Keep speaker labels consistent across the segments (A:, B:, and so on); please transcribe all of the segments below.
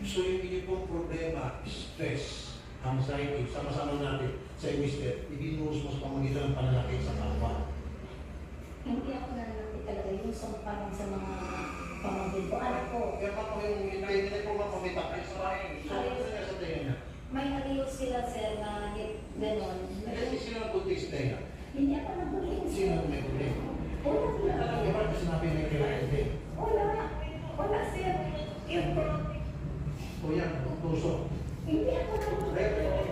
A: So yung inyong pong problema, stress, anxiety, sama-sama natin sa iwisip, ibinuhos mo sa pamagitan ng pananakit sa kapwa.
B: Hindi ako nananakit talaga yung parang sa mga pamangkin ko. Anak ko,
A: Kaya pa po yung hindi po mapamitak ay sa akin. So, ano niya sa tingin niya?
B: may naliw sila sir na gano'n.
A: Kasi sino ang buntis na yan?
B: Hindi ako nabuling
A: Sino ang may problema?
B: Wala.
A: Kaya ba sinabi may kailangan?
B: Wala. Wala sir. Yung
A: O yan, tusok.
B: hindi ako nabuling.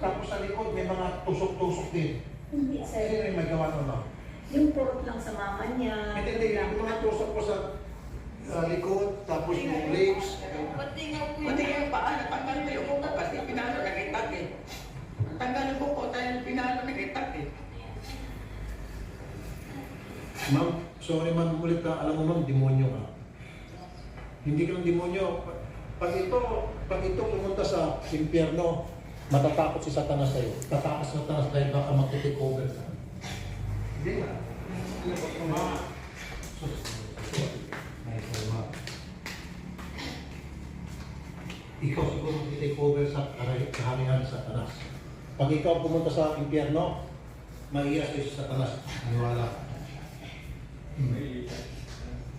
A: Tapos sa likod, may mga tusok-tusok din.
B: Hindi
A: Sino
B: sir.
A: yung may gawa nun?
B: Yung purot lang sa mama niya.
A: Hindi, yung mga tusok ko sa likod, tapos yung legs.
C: Pati nga paa, natanggal ko yung buko kasi pinalo nakitak eh. Natanggal yung buko dahil pinalo nakitak eh.
A: Ma'am, sorry ma'am, ulit ka. Alam mo ma'am, demonyo ka. Hindi ka ng demonyo. Pag ito pumunta sa impyerno, matatakot si Satanas sa'yo. Tatakas si Satanas dahil baka mag-take over ka. Hindi nga. Ikaw siguro mag-take over sa kaharian sa Satanas. Pag ikaw pumunta sa impyerno, maiiyak sa'yo si Satanas. Maniwala ka.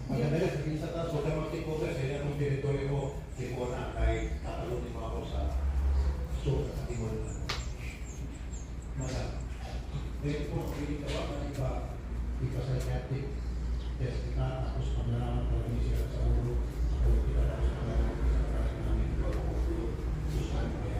A: Maganda yan, sabihin sa taas, huwag kayo mag-take over sa inyong teritoryo mo. Hindi ko na kahit tatalunin mo ako sa suot at timon. Maganda. Ngayon po, hindi ka ba na iba, di ka psychiatric, test kita, tapos pag nalaman ka lang siya sa ulo, ulo kita, tapos pag nalaman ka sa taas namin, ikaw ang ulo, susan mo